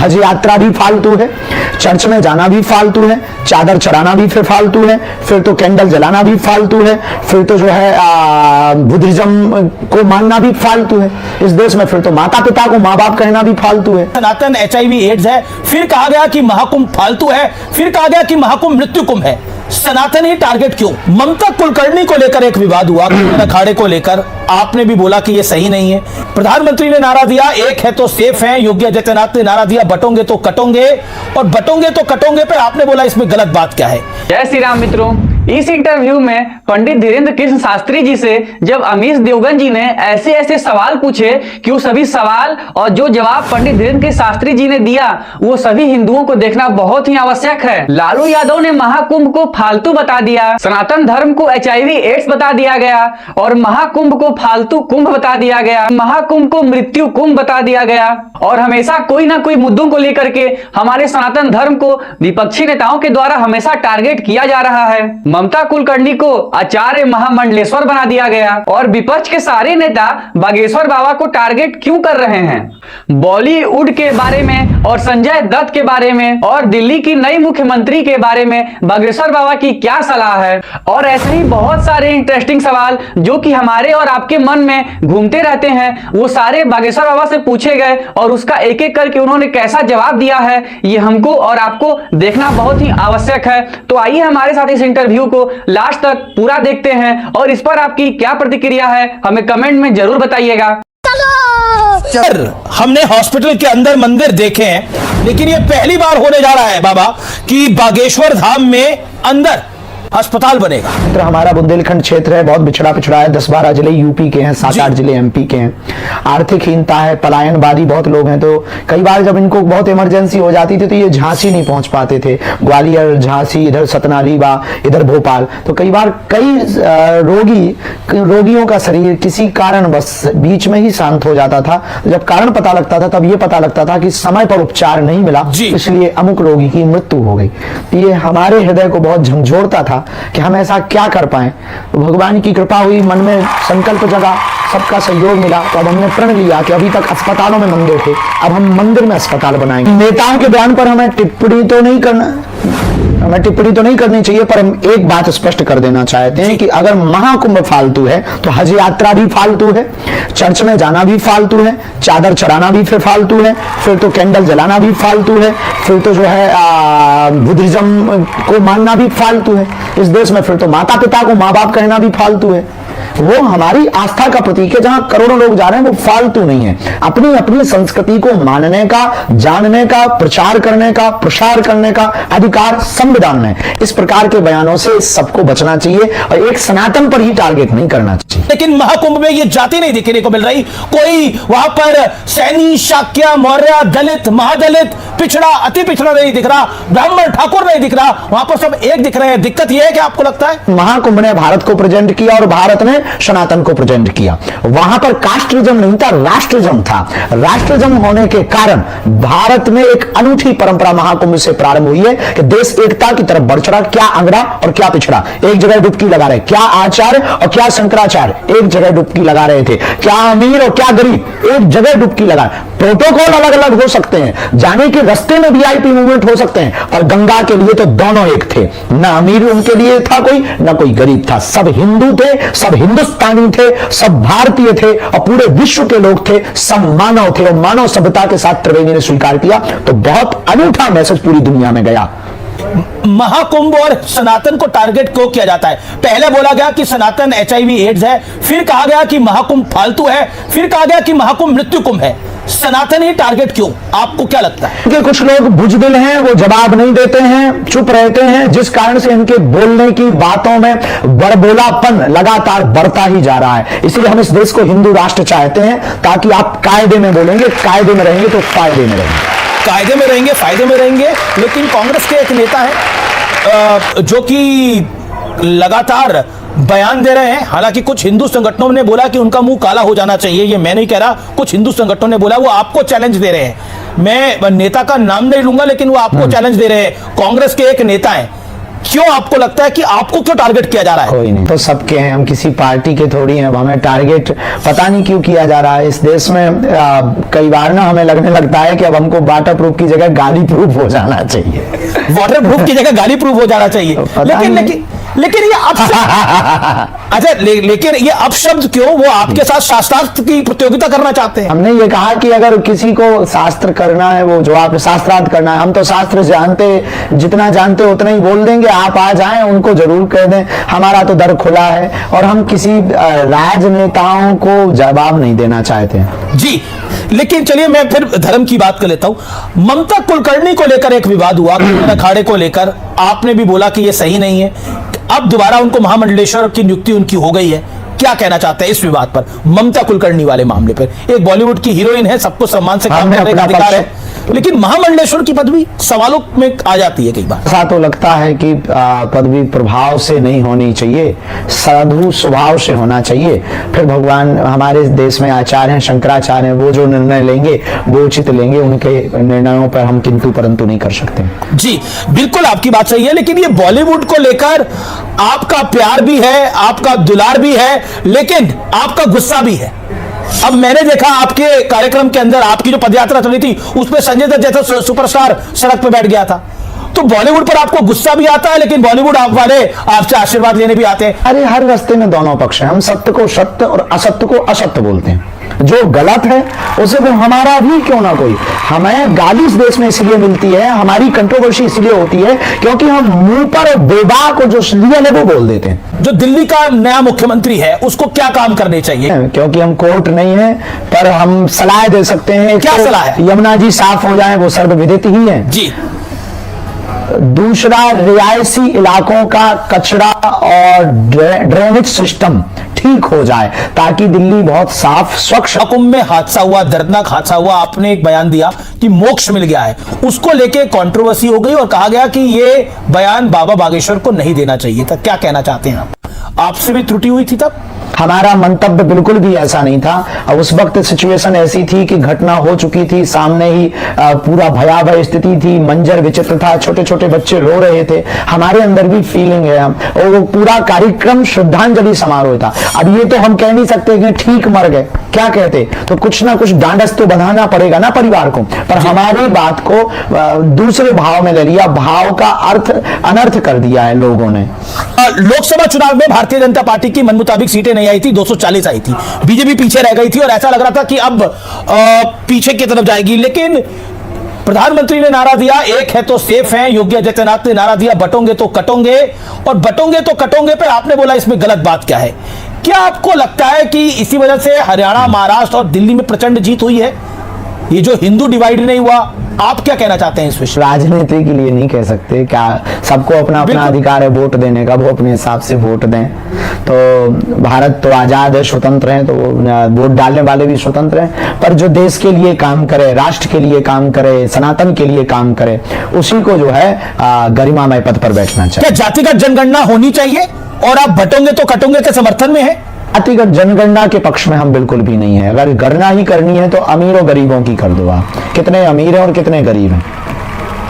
हज यात्रा भी फालतू है, चर्च में जाना भी फालतू है, चादर चढ़ाना भी फिर फालतू है, फिर तो कैंडल जलाना भी फालतू है, फिर तो जो है बुद्धिज्म को मानना भी फालतू है इस देश में, फिर तो माता पिता को माँ बाप कहना भी फालतू है। सनातन HIV एड्स है, फिर कहा गया कि महाकुंभ फालतू है, फिर कहा गया कि महाकुंभ मृत्यु कुंभ है। सनातन ही टारगेट क्यों? ममता कुलकर्णी को लेकर एक विवाद हुआ, अखाड़े को लेकर आपने भी बोला कि ये सही नहीं है। प्रधानमंत्री ने नारा दिया एक है तो सेफ है, योगी आदित्यनाथ ने नारा दिया बटोंगे तो कटोंगे, और बटोंगे तो कटोंगे पे आपने बोला इसमें गलत बात क्या है? जय श्री राम मित्रों, इस इंटरव्यू में पंडित धीरेन्द्र कृष्ण शास्त्री जी से जब अमीश देवगन जी ने ऐसे ऐसे सवाल पूछे कि वो सभी सवाल और जो जवाब पंडित धीरेन्द्र कृष्ण शास्त्री जी ने दिया वो सभी हिंदुओं को देखना बहुत ही आवश्यक है। लालू यादव ने महाकुंभ को फालतू बता दिया, सनातन धर्म को HIV एड्स बता दिया गया, और महाकुंभ को फालतू कुंभ बता दिया गया, महाकुंभ को मृत्यु कुंभ बता दिया गया, और हमेशा कोई ना कोई मुद्दों को लेकर के हमारे सनातन धर्म को विपक्षी नेताओं के द्वारा हमेशा टारगेट किया जा रहा है। ममता कुलकर्णी को आचार्य महामंडलेश्वर बना दिया गया, और विपक्ष के सारे नेता बागेश्वर बाबा को टारगेट क्यों कर रहे हैं? बॉलीवुड के बारे में और संजय दत्त के बारे में और दिल्ली की नई मुख्यमंत्री के बारे में बागेश्वर बाबा की क्या सलाह है? और ऐसे ही बहुत सारे इंटरेस्टिंग सवाल जो कि हमारे और आपके मन में घूमते रहते हैं, वो सारे बागेश्वर बाबा से पूछे गए और उसका एक एक करके उन्होंने कैसा जवाब दिया है, ये हमको और आपको देखना बहुत ही आवश्यक है। तो आइए हमारे साथ इस इंटरव्यू को लास्ट तक पूरा देखते हैं, और इस पर आपकी क्या प्रतिक्रिया है हमें कमेंट में जरूर बताइएगा। हमने हॉस्पिटल के अंदर मंदिर देखे हैं, लेकिन ये पहली बार होने जा रहा है बाबा कि बागेश्वर धाम में अंदर अस्पताल बनेगा। मित्र, हमारा बुंदेलखंड क्षेत्र है, बहुत पिछड़ा है, 10-12 जिले यूपी के हैं, 7-8 जिले MP के हैं। आर्थिक हीनता है, पलायनवादी बहुत लोग हैं, तो कई बार जब इनको बहुत इमरजेंसी हो जाती थी तो ये झांसी नहीं पहुंच पाते थे, ग्वालियर, झांसी, इधर सतना, रीवा, इधर भोपाल। तो कई बार कई रोगियों का शरीर किसी कारण बस बीच में ही शांत हो जाता था। जब कारण पता लगता था तब ये पता लगता था कि समय पर उपचार नहीं मिला, इसलिए अमुक रोगी की मृत्यु हो गई। ये हमारे हृदय को बहुत झंझोड़ता था कि हम ऐसा क्या कर पाए। तो भगवान की कृपा हुई, मन में संकल्प जगा, सबका सहयोग मिला, तो अब हमने प्रण लिया कि अभी तक अस्पतालों में मंदिर थे, अब हम मंदिर में अस्पताल बनाएंगे। नेताओं के बयान पर हमें टिप्पणी तो नहीं करनी चाहिए, पर हम एक बात स्पष्ट कर देना चाहते हैं कि अगर महाकुंभ फालतू है तो हज यात्रा भी फालतू है, चर्च में जाना भी फालतू है, चादर चढ़ाना भी फिर फालतू है, फिर तो कैंडल जलाना भी फालतू है, फिर तो जो है बुद्धिज्म को मानना भी फालतू है इस देश में, फिर तो माता पिता को माँ बाप कहना भी फालतू है। वो हमारी आस्था का प्रतीक है, जहां करोड़ों लोग जा रहे हैं वो फालतू नहीं है। अपनी अपनी संस्कृति को मानने का, जानने का, प्रचार करने का, प्रसार करने का अधिकार संविधान में। इस प्रकार के बयानों से सबको बचना चाहिए और एक सनातन पर ही टारगेट नहीं करना चाहिए। लेकिन महाकुंभ में ये जाति नहीं दिखने को मिल रही, कोई वहां पर सैनी, शाक्य, मौर्य, दलित, महादलित, पिछड़ा, अति पिछड़ा नहीं दिख रहा, ब्राह्मण, ठाकुर नहीं दिख रहा, वहां पर सब एक दिख रहे हैं। दिक्कत यह है कि आपको लगता है महाकुंभ ने भारत को प्रेजेंट किया और भारत ने सनातन को प्रेजेंट किया। वहां पर कास्टिज्म नहीं था, राष्ट्रिज्म था। राष्ट्रिज्म होने के कारण भारत में एक अनूठी परंपरा महाकुंभ से प्रारंभ हुई है कि देश एकता की तरफ बढ़ चढ़ा। क्या अंगड़ा और क्या पिछड़ा एक जगह डुबकी लगा रहे, क्या आचार्य और क्या शंकराचार्य एक जगह डुबकी लगा रहे थे, क्या अमीर और क्या गरीब एक जगह डुबकी लगा। प्रोटोकॉल अलग अलग हो सकते हैं, जाने के रास्ते में VIP मूवमेंट हो सकते हैं, और गंगा के लिए तो दोनों एक थे। ना अमीर उनके लिए था कोई, ना कोई गरीब था, सब हिंदू थे, सब हिंदुस्तानी थे, सब भारतीय थे, और पूरे विश्व के लोग थे, सब मानव थे, और मानव सभ्यता के साथ त्रिवेणी ने स्वीकार किया। तो बहुत अनूठा मैसेज पूरी दुनिया में गया। महाकुंभ और सनातन को टारगेट क्यों किया जाता है? पहले बोला गया कि सनातन HIV एड्स है, फिर कहा गया कि महाकुंभ फालतू है, फिर कहा गया कि महाकुंभ मृत्यु कुंभ है। सनातन ही टारगेट क्यों? आपको क्या लगता है? क्योंकि कुछ लोग बुजदिल हैं, वो जवाब नहीं देते हैं, चुप रहते हैं, जिस कारण से इनके बोलने की बातों में बड़बोलापन लगातार बढ़ता ही जा रहा है। इसलिए हम इस देश को हिंदू राष्ट्र चाहते हैं, ताकि आप कायदे में बोलेंगे, कायदे में रहेंगे तो फायदे में रहेंगे। कायदे में रहेंगे, फायदे में रहेंगे। लेकिन कांग्रेस के एक नेता है जो कि लगातार बयान दे रहे हैं, हालांकि कुछ हिंदू संगठनों ने बोला कि उनका मुंह काला हो जाना चाहिए, ये मैं नहीं कह रहा, कुछ हिंदू संगठनों ने बोला, वो आपको चैलेंज दे रहे हैं। मैं नेता का नाम नहीं लूंगा, लेकिन वो आपको चैलेंज दे रहे हैं। कांग्रेस के एक नेता हैं क्यों आपको लगता है कि आपको क्यों टारगेट किया जा रहा है? कोई नहीं, तो सबके हैं, हम किसी पार्टी के थोड़ी हैं। अब हमें टारगेट पता नहीं क्यों किया जा रहा है इस देश में। कई बार ना हमें लगने लगता है कि अब हमको वाटर प्रूफ की जगह गाली प्रूफ हो जाना चाहिए। वाटर प्रूफ की जगह गाली प्रूफ हो जाना चाहिए। लेकिन ये अच्छा, लेकिन ये अपशब्द क्यों? वो आपके साथ शास्त्रार्थ की प्रतियोगिता करना चाहते हैं। हमने ये कहा कि अगर किसी को शास्त्र करना है, वो जो आप शास्त्रार्थ करना है, हम तो शास्त्र जानते, जितना जानते उतना ही बोल देंगे। आप आ जाएं, उनको जरूर कह दें, हमारा तो दर खुला है। और हम किसी राजनेताओं को जवाब नहीं देना चाहते जी। लेकिन चलिए मैं फिर धर्म की बात कर लेता हूं। ममता कुलकर्णी को लेकर एक विवाद हुआ, अखाड़े को लेकर आपने भी बोला कि यह सही नहीं है। अब दोबारा उनको महामंडलेश्वर की नियुक्ति उनकी हो गई है। क्या कहना चाहते हैं इस विवाद पर, ममता कुलकर्णी वाले मामले पर? एक बॉलीवुड की हीरोइन है, सबको सम्मान से काम करने का अधिकार है, लेकिन महामंडलेश्वर की पदवी सवालों में आ जाती है कई बार। ऐसा तो लगता है कि पदवी प्रभाव से नहीं होनी चाहिए, साधु स्वभाव से होना चाहिए। फिर भगवान, हमारे देश में आचार्य हैं, शंकराचार्य हैं, वो जो निर्णय लेंगे वो उचित लेंगे। उनके निर्णयों पर हम किंतु परंतु नहीं कर सकते। जी बिल्कुल, आपकी बात सही है। लेकिन ये बॉलीवुड को लेकर आपका प्यार भी है, आपका दुलार भी है, लेकिन आपका गुस्सा भी है। अब मैंने देखा आपके कार्यक्रम के अंदर आपकी जो पदयात्रा चली थी उसमें संजय दत्त जैसा सुपरस्टार सड़क पे बैठ गया था। तो बॉलीवुड पर आपको गुस्सा भी आता है, लेकिन बॉलीवुड आप वाले आपसे आशीर्वाद लेने भी आते हैं। अरे हर रास्ते में दोनों पक्ष हैं। हम सत्य को सत्य और असत्य को असत्य बोलते हैं। जो गलत है उसे वो हमारा भी क्यों ना कोई, हमें गाली इस देश में इसलिए मिलती है, हमारी कंट्रोवर्सी इसलिए होती है क्योंकि हम मुंह पर बेबा को जो रियल है वो बोल देते हैं। जो दिल्ली का नया मुख्यमंत्री है उसको क्या काम करने चाहिए? क्योंकि हम कोर्ट नहीं है, पर हम सलाह दे सकते हैं। क्या सलाह है? यमुना जी साफ हो जाए, वो सर्वविदित ही है जी। दूसरा, रिहायशी इलाकों का कचरा और ड्रेनेज सिस्टम ठीक हो जाए ताकि दिल्ली बहुत साफ स्वच्छ। कुंभ में हादसा हुआ, दर्दनाक हादसा हुआ, आपने एक बयान दिया कि मोक्ष मिल गया है, उसको लेके कंट्रोवर्सी हो गई और कहा गया कि ये बयान बाबा बागेश्वर को नहीं देना चाहिए था। क्या कहना चाहते हैं आप? आपसे भी त्रुटि हुई थी तब? हमारा मंतव्य बिल्कुल भी ऐसा नहीं था। उस वक्त सिचुएशन ऐसी थी कि घटना हो चुकी थी, सामने ही पूरा भयावह स्थिति थी, मंजर विचित्र था, छोटे छोटे बच्चे रो रहे थे। हमारे अंदर भी फीलिंग है, हम और वो पूरा कार्यक्रम श्रद्धांजलि समारोह था। अब ये तो हम कह नहीं सकते कि ठीक मर गए, क्या कहते, तो कुछ ना कुछ डांडस तो बंधाना पड़ेगा ना परिवार को। पर हमारी बात को दूसरे भाव में ले लिया, भाव का अर्थ अनर्थ कर दिया है लोगों ने। लोकसभा चुनाव में भारतीय जनता पार्टी की मनमुताबिक सीटें नहीं आई थी, 240 आई थी। बीजेपी पीछे रह गई थी और ऐसा लग रहा था कि अब पीछे की तरफ जाएगी। लेकिन प्रधानमंत्री ने नारा दिया, एक है तो सेफ है। योगी आदित्यनाथ ने नारा दिया, बटोंगे तो कटोंगे। और बटोंगे तो कटोंगे पे आपने बोला इसमें गलत बात क्या है? क्या आपको लगता है कि इसी वजह से हरियाणा, महाराष्ट्र और दिल्ली में प्रचंड जीत हुई है? ये जो हिंदू डिवाइड नहीं हुआ, आप क्या कहना चाहते हैं इस विषय? राजनीति के लिए नहीं कह सकते, क्या सबको अपना अपना अधिकार है वोट देने का, वो अपने हिसाब से वोट दें। तो भारत तो आजाद है, स्वतंत्र है, तो वोट डालने वाले भी स्वतंत्र हैं। पर जो देश के लिए काम करे, राष्ट्र के लिए काम करे, सनातन के लिए काम करे, उसी को जो है गरिमामय पद पर बैठना चाहिए। क्या जातिगत जनगणना होनी चाहिए? और आप बटोंगे तो कटोंगे के समर्थन में है? जातिगत जनगणना के पक्ष में हम बिल्कुल भी नहीं है। अगर गणना ही करनी है तो अमीरों गरीबों की कर दो आप, कितने अमीर हैं और कितने गरीब हैं।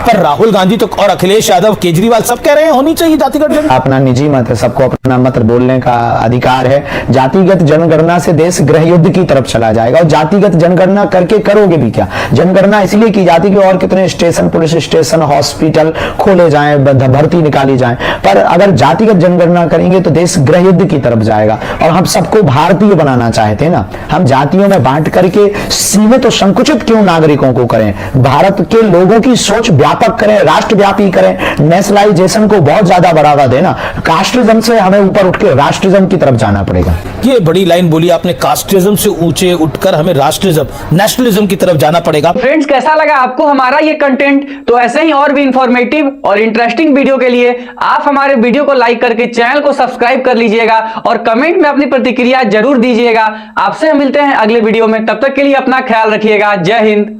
पर राहुल गांधी तो और अखिलेश यादव, केजरीवाल सब कह रहे हैं होनी चाहिए जातिगत जनगणना। अपना निजी मत है, सबको अपना मत बोलने का अधिकार है। जातिगत जनगणना से देश गृह युद्ध की तरफ चला जाएगा। और जातिगत जनगणना करके करोगे भी क्या? जनगणना इसलिए की जाती कि और कितने स्टेशन, पुलिस स्टेशन, हॉस्पिटल खोले जाएं, भर्ती निकाली जाए। पर अगर जातिगत जनगणना करेंगे तो देश गृह युद्ध की तरफ जाएगा। और हम सबको भारतीय बनाना चाहते हैं ना, हम जातियों में बांट करके सीमित और संकुचित क्यों नागरिकों को करें? भारत के लोगों की सोच व्यापक करें, राष्ट्रव्यापी करें, नेशनलाइजेशन को बहुत ज्यादा बढ़ावा देना। कास्टिज्म से हमें ऊपर उठ के राष्ट्रिज्म की तरफ जाना पड़ेगा। ये बड़ी लाइन बोली आपने, कास्टिज्म से ऊंचे उठकर हमें राष्ट्रिज्म, नेशनलिज्म की तरफ जाना पड़ेगा। फ्रेंड्स, कैसा लगा आपको हमारा ये कंटेंट? तो ऐसे ही और भी इंफॉर्मेटिव और इंटरेस्टिंग वीडियो के लिए आप हमारे वीडियो को लाइक करके चैनल को सब्सक्राइब कर लीजिएगा और कमेंट में अपनी प्रतिक्रिया जरूर दीजिएगा। आपसे मिलते हैं अगले वीडियो में, तब तक के लिए अपना ख्याल रखिएगा। जय हिंद।